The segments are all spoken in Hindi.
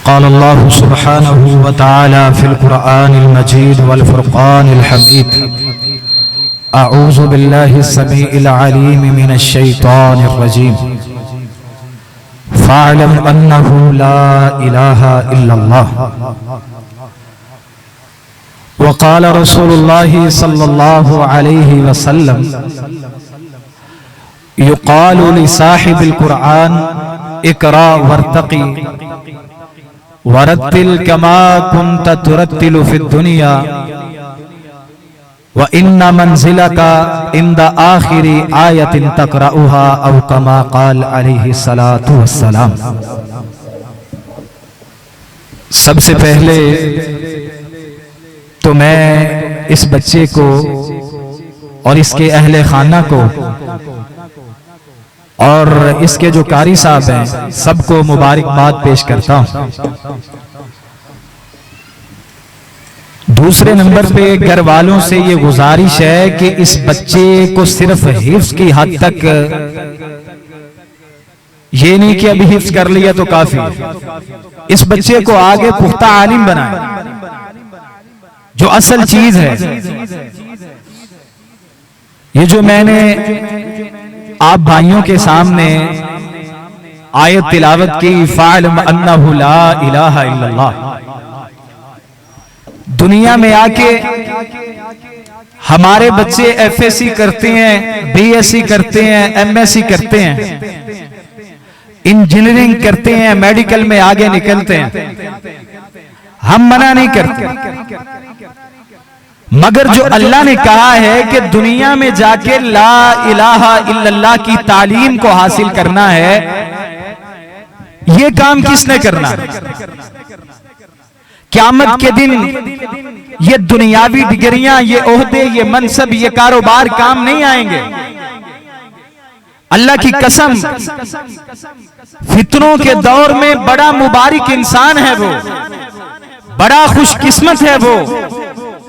क़ाल अल्लाहु सुब्हानहु व तआला फ़िल क़ुरआनिल मजीद वल फ़ुरक़ानिल हमीद। अऊज़ु बिल्लाहि समीइल अलीम मिनश शैतानिर रजीम। फ़अलम अन्नहु ला इलाहा इल्लल्लाह व क़ाल रसूलुल्लाहि सल्लल्लाहु अलैहि वसल्लम युक़ालु लिसाहिबिल क़ुरआन इक़रा वरतक़ी वरत्तिल कमा कुन्त तुरत्तिलु फ़िद दुनिया व इन्ना मंज़िलका इंदा आखिरी आयतिन तक़रउहा औ कमा क़ाल अलैहि सलातु वस्सलाम। सबसे पहले तो मैं इस बच्चे को और इसके अहले खाना को और इसके जो कारी साहब हैं सबको मुबारकबाद पेश करता हूं। दूसरे नंबर पे घर वालों से ये गुजारिश है कि इस बच्चे को सिर्फ हिफ्ज की हद तक, ये नहीं कि अभी हिफ्ज कर लिया तो काफी, इस बच्चे को आगे पुख्ता आलिम बनाए। जो असल चीज है, ये जो मैंने आप भाइयों के सामने आयत तिलावत की, फ़अलम अन्नहु ला इलाहा इल्लल्लाह, दुनिया में आके हमारे बच्चे एफएससी करते हैं, बीएससी करते हैं, एमएससी करते हैं, इंजीनियरिंग करते हैं, मेडिकल में आगे निकलते हैं। हम मना नहीं करते, मगर जो अल्लाह ने कहा है कि दुनिया में जाके ला इलाहा इल्लल्लाह की तालीम को हासिल करना है, ये काम किसने करना? क़यामत के दिन ये दुनियावी डिग्रियां, ये ओहदे, ये मनसब, ये कारोबार काम नहीं आएंगे। अल्लाह की कसम, फितनों के दौर में बड़ा मुबारक इंसान है वो, बड़ा खुशकिस्मत है वो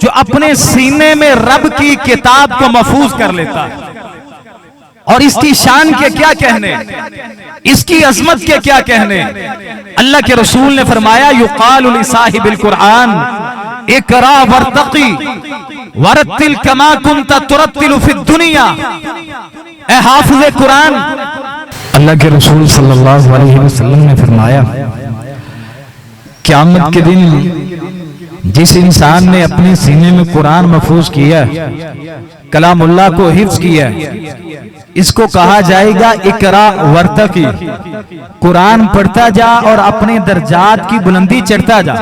जो अपने सीने में रब की किताब को महफूज कर लेता है। और इसकी शान के क्या कहने, इसकी अजमत के क्या कहने। अल्लाह के रसूल ने फरमाया युक़ालु लिसाहिबिल क़ुरआन इक़रा वरतक़ी वरत्तिल कमा कुन्त तुरत्तिलु फ़िद दुनिया। ए हाफ़िज़े कुरान, अल्लाह के रसूल सल्लल्लाहु अलैहि वसल्लम ने फरमाया क़यामत के दिन जिस इंसान ने अपने सीने में कुरान महफूज किया, कलामुल्लाह को हिफ्ज किया, इसको कहा जाएगा इक़रा वरतक़ी, कुरान पढ़ता जा और अपने दर्जात की बुलंदी चढ़ता जा।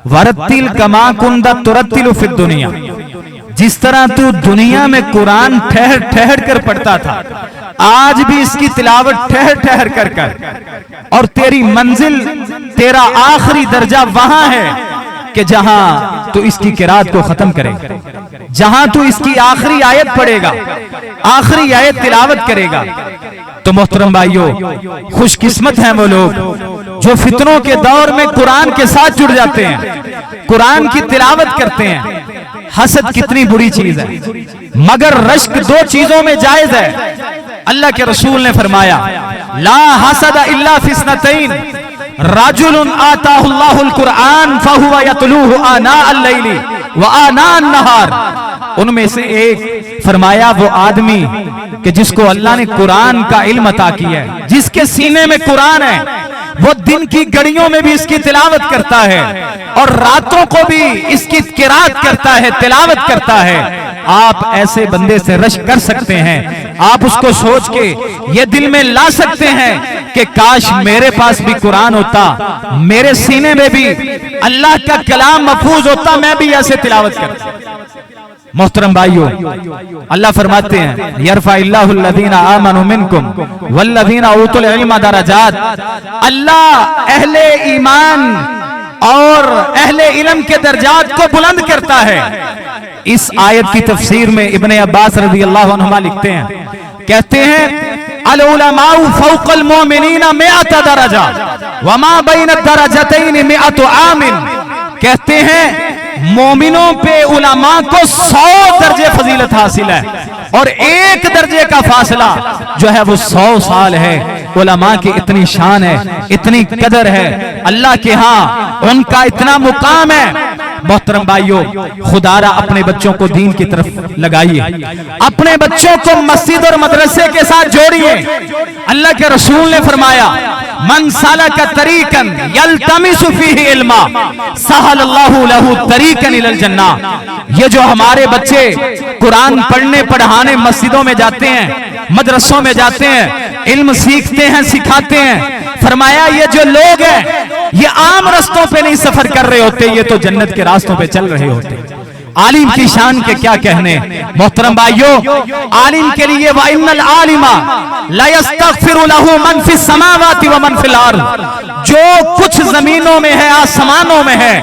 वरत्तिल कमा कुन्त तुरत्तिलु फ़िद दुनिया, जिस तरह तू दुनिया में कुरान ठहर ठहर कर पढ़ता था, आज भी इसकी तिलावत ठहर ठहर कर कर, और तेरी मंजिल, तेरा आखिरी दर्जा वहां है कि जहां तू इसकी किरात को खत्म करेगा, जहां तू इसकी आखिरी आयत पढ़ेगा, आखिरी आयत तिलावत करेगा। तो मोहतरम भाइयों, खुशकिस्मत हैं वो लोग जो फितनों के दौर में कुरान के साथ जुड़ जाते हैं, कुरान की तिलावत करते हैं। हसद कितनी बुरी चीज है, मगर रश्क दो चीजों में जायज है। अल्लाह के रसूल ने फरमाया ला हसद इल्ला फिस्नतैन राजुलुन आताहुल्लाहुल कुरआन फहुवा यतलूहु आना अल-लैली व आना अन-नहार। उनमें से एक फरमाया वो आदमी कि जिसको अल्लाह ने कुरान का इल्म अता किया है, जिसके सीने में कुरान है, वो दिन की घड़ियों में भी इसकी तिलावत करता है और रातों को भी इसकी किरात करता है, तिलावत करता है। आप ऐसे बंदे से रश्क कर सकते हैं, आप उसको सोच के ये दिल में ला सकते हैं कि काश मेरे पास भी कुरान होता, मेरे सीने में भी अल्लाह का कलाम महफूज होता, मैं भी ऐसे तिलावत करता। मोहतरम भाइयों, अल्लाह फरमाते हैं यरफ़इल्लाहुल्लज़ीना आमनु मिनकुम वल्लज़ीना ऊतुल इल्मा दरजात। अल्लाह अहले ईमान और अहले इल्म के दर्जात को बुलंद करता है। इस आयत की तफसीर में इब्ने अब्बास रज़ियल्लाहु अन्हुमा लिखते हैं, कहते हैं अल उलमाउ फ़ौक़ल मोमिनीना मिअत दरजा व मा बैन दरजतैन मिअत आमिन। कहते हैं मोमिनों पे उलमा को 100 दर्जे फजीलत हासिल है और एक दर्जे का फासला जो है वो 100 साल है। उलमा की इतनी शान है, इतनी कदर है, अल्लाह के यहाँ उनका इतना मुकाम है। मोहतरम भाइयों, खुदारा अपने बच्चों को दीन की तरफ लगाइए, अपने बच्चों को मस्जिद और मदरसे के साथ जोड़िए। अल्लाह के रसूल ने फरमाया, मन सलका तरीकन यल्तमिसु फीही इल्मा सहलल्लाहु लहू तरीकन इलल जन्नह। ये जो हमारे बच्चे कुरान पढ़ने पढ़ाने मस्जिदों में जाते हैं, मदरसों में जाते हैं, इल्म सीखते हैं, सिखाते हैं, फरमाया ये जो लोग हैं ये आम रास्तों पे नहीं सफर कर रहे होते, ये तो जन्नत के रास्तों पे चल रहे होते। आलिम की शान के क्या कहने। मोहतरम भाइयों, आलिम के लिए व इन्नल आलिमा ला यस्तगफिरु लहू मन फिस समावाति व मन फिल अर्द, जो कुछ जमीनों में है आसमानों में है,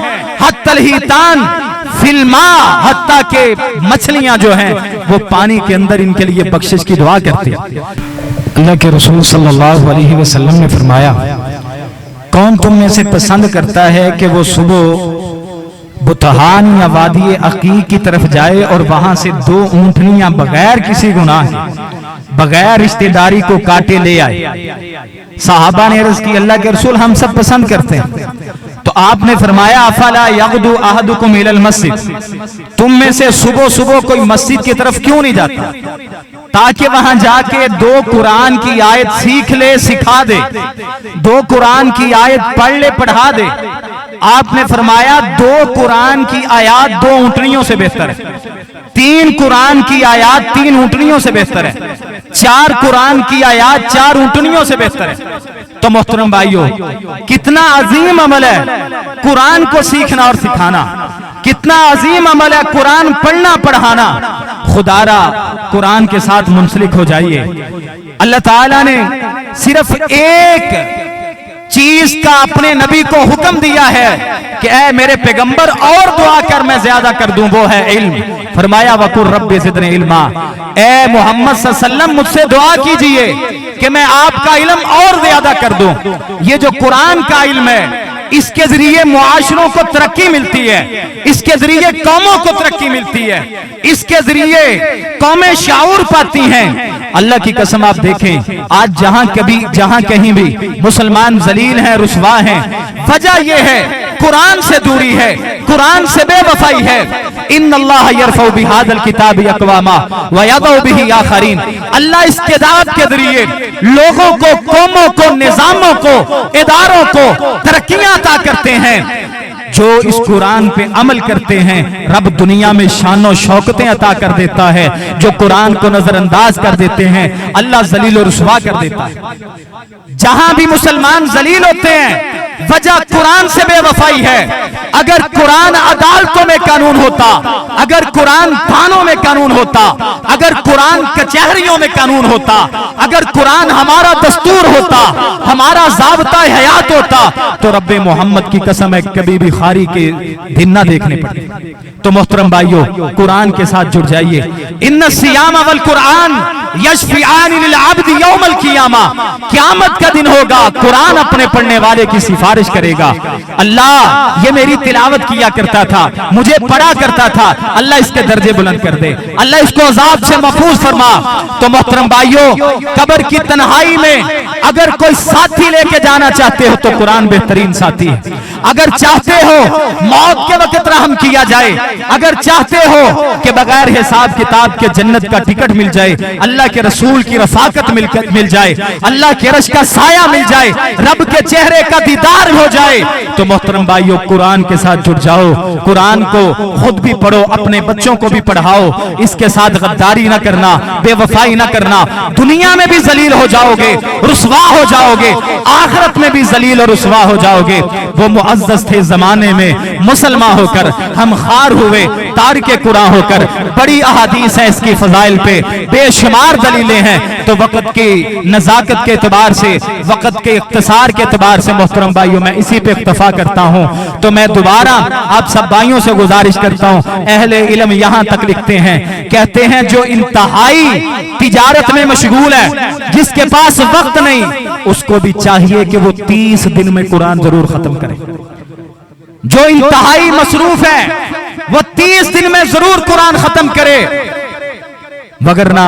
हत्तल हितान फिल्मा, हत्ता के मछलियां जो हैं वो पानी के अंदर इनके लिए बख्शिश की दुआ करती है। अल्लाह के रसूल सल्लल्लाहु अलैहि वसल्लम ने फरमाया, कौन तुम में से पसंद करता है कि वो सुबह बुतहान या वादी अकीक की तरफ जाए और वहां से 2 ऊंटनियां बगैर किसी गुनाह बगैर रिश्तेदारी को काटे ले आए। साहबा ने अर्ज की, अल्लाह के रसूल हम सब पसंद करते हैं। तो आपने फरमाया, अफला यगदु अहदुकुम इलल मस्जिद, तुम में से सुबह सुबह कोई मस्जिद की तरफ क्यों नहीं जाता ताकि वहां जाके 2 कुरान की आयत सीख ले, सिखा दे, 2 कुरान की आयत पढ़ ले, पढ़ा दे। आपने फरमाया 2 कुरान की आयत 2 ऊंटनियों से बेहतर है, 3 कुरान की आयत 3 ऊंटनियों से बेहतर है, 4 कुरान की आयत 4 ऊंटनियों से बेहतर है। तो मोहतरम भाइयों, कितना अजीम अमल है कुरान को सीखना और सिखाना, कितना अजीम अमल है कुरान पढ़ना पढ़ाना। खुदारा कुरान के साथ मुंसलिक हो जाइए। अल्लाह ताला ने सिर्फ एक चीज का अपने नबी को हुक्म दिया है कि ऐ मेरे पैगंबर और दुआ कर, मैं ज्यादा कर दूं, वो है इल्म। फरमाया वकुर रब्बि ज़िदनी इल्मा, ऐ मोहम्मद सल्लल्लाहु अलैहि वसल्लम मुझसे दुआ कीजिए कि मैं आपका इल्म और ज्यादा कर दूं। ये जो कुरान का इल्म है, इसके जरिए मुआशरों को तरक्की मिलती है, इसके जरिए कौमों को तरक्की मिलती है, इसके जरिए कौमें शाऊर पाती हैं। अल्लाह की कसम आप देखें, आज जहां कहीं भी मुसलमान जलील हैं, रुसवा हैं, वजह यह है कुरान से दूरी है, कुरान से बेवफाई है। इन्नल्लाह यरफउ बिहादल किताबि अक़वामा व यदउ बिही आखरीन। अल्लाह इस किताब के जरिए लोगों को, कौमों को, निजामों को, इदारों को तरक्कियां अता करते हैं। जो इस कुरान पे अमल करते हैं, रब दुनिया में शानो शौकतें अता कर देता है। जो कुरान को नजरअंदाज कर देते हैं, अल्लाह जलील और रुसवा कर देता है। जहां भी मुसलमान जलील होते हैं, वजह कुरान से बेवफाई है। अगर कुरान अदालतों में कानून होता, अगर कुरान थानों में कानून होता, अगर कुरान कचहरियों में कानून होता, अगर कुरान हमारा दस्तूर होता, हमारा ज़ाब्ता हयात होता, तो रब्बे मोहम्मद की कसम है कभी भी खारी के दिन ना देखने पड़ते। तो मोहतरम भाइयों, कुरान के साथ जुड़ जाइए। इन्ना सियाम वल कुरान यशफिआन लिल अब्दी यौमल क़ियामा, क़यामत का दिन होगा, कुरान अपने पढ़ने वाले की सिफारिश करेगा। अल्लाह ये मेरी तिलावत किया करता था, मुझे पढ़ा करता था, अल्लाह इसके दर्जे बुलंद कर दे, अल्लाह इसको अजाब से महफूज फरमा। तो मोहतरम भाइयों, कब्र की तन्हाई में अगर कोई साथी लेके जाना चाहते हो तो कुरान बेहतरीन साथी है। अगर चाहते हो मौत के वक्त रहम किया जाए, अगर चाहते हो कि बगैर हिसाब किताब के जन्नत का टिकट मिल जाए, अल्लाह के रसूल की रफाकत मिल जाए, अल्लाह के अर्श का साया मिल जाए, रब के चेहरे का दीदार हो जाए, तो मोहतरम भाइयों कुरान के साथ जुड़ जाओ। कुरान को खुद भी पढ़ो, अपने बच्चों को भी पढ़ाओ। इसके साथ गद्दारी ना करना, बेवफाई ना करना। दुनिया में भी जलील हो जाओगे, रुसवा हो जाओगे, आखिरत में भी जलील और रुसवा हो जाओगे। वो मुअज़्ज़ज़ थे जमाने में मुसलमान होकर, हम खार हुए तारिके कुरान होकर। बड़ी अहादीस है इसकी फजाइल पे, बेशुमार दलीलें हैं। तो वक्त की नजाकत के एतबार से, वक्त के इख्तिसार के एतबार से मोहतरम भाइयों, मैं इसी पे इक्तफा करता हूँ। तो मैं दोबारा आप सब भाइयों से गुजारिश करता हूँ, अहले इल्म यहाँ तक लिखते हैं, कहते हैं जो इंतहाई तिजारत में मशगूल है, जिसके पास वक्त नहीं, उसको भी चाहिए कि वो 30 दिन में कुरान जरूर खत्म करे। जो इंतहाई मसरूफ है वो 30 दिन में जरूर कुरान खत्म करे, वगरना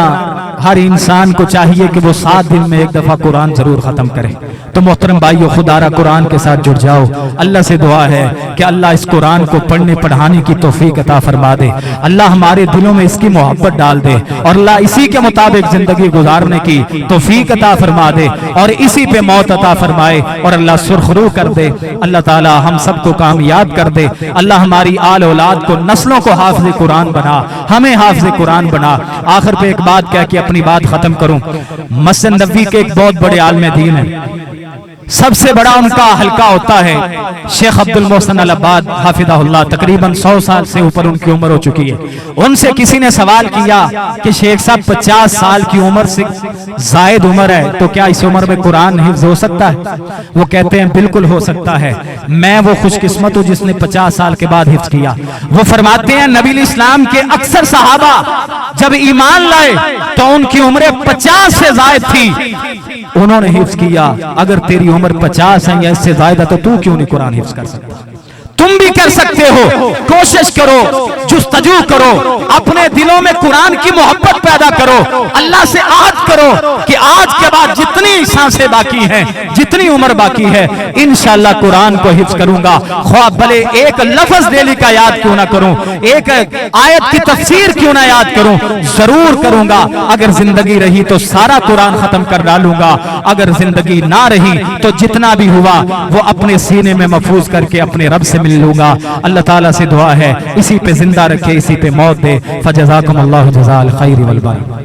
हर इंसान को चाहिए कि वो 7 दिन में एक दफा कुरान जरूर खत्म करे। तो मोहतरम भाइयों, खुदारा कुरान के साथ जुड़ जाओ। अल्लाह से दुआ है कि अल्लाह इस कुरान को पढ़ने पढ़ाने की तौफीक अता फरमा दे। अल्लाह हमारे दिलों में इसकी मोहब्बत डाल दे और अल्लाह इसी के मुताबिक जिंदगी गुजारने की तौफीक अता फरमा दे और इसी पे मौत अता फरमाए और अल्लाह सुरखरू कर दे। अल्लाह ताला हम सबको कामयाब कर दे। अल्लाह हमारी आल औलाद को, नस्लों को हाफिज कुरान बना, हमें हाफिज कुरान बना। आखिर पे एक बात कह के अपनी बात खत्म करूं। मस्जिद नबवी के एक बहुत बड़े आलिम दीन है, सबसे बड़ा उनका हल्का होता है शेख अब्दुल मोहसिन अल अब्बाद हाफिज़हुल्लाह। तकरीबन 100 साल से ऊपर उनकी उम्र हो चुकी है। उनसे किसी ने सवाल किया कि शेख साहब 50 साल की उम्र से जायद उम्र है, तो क्या इस उम्र में कुरान हिफ्ज हो सकता है? वो कहते हैं बिल्कुल हो सकता है। मैं वो खुशकिस्मत हूं जिसने 50 साल के बाद हिफ्ज किया। वो फरमाते हैं नबी इस्लाम के अक्सर सहाबा जब ईमान लाए तो उनकी उम्र 50 से जायद थी, उन्होंने हिफ्ज किया। अगर तेरी उम्र 50 है या इससे ज्यादा तो तू क्यों नहीं कुरान हिफ्ज कर सकता? तुम भी कर सकते हो। कोशिश करो, जुस्तजू करो, अपने दिलों में कुरान की मोहब्बत पैदा करो, अल्लाह से आहद करो कि आज के बाद जितनी सांसें बाकी हैं, जितनी उम्र बाकी है, इंशाअल्लाह कुरान को हिफ्ज करूंगा। ख्वाह भले एक लफ्ज डेली का याद क्यों ना करूं, एक आयत की तफसीर क्यों ना याद करूं, जरूर करूंगा। अगर जिंदगी रही तो सारा कुरान खत्म कर डालूंगा, अगर जिंदगी ना रही तो जितना भी हुआ वो अपने सीने में महफूज करके अपने रब से मिल लूंगा। अल्लाह ताला से दुआ है इसी पे जिंदा रखे, इसी पे मौत दे। फजज़ाकुमुल्लाहु जज़ाअल खैर वल बरकत।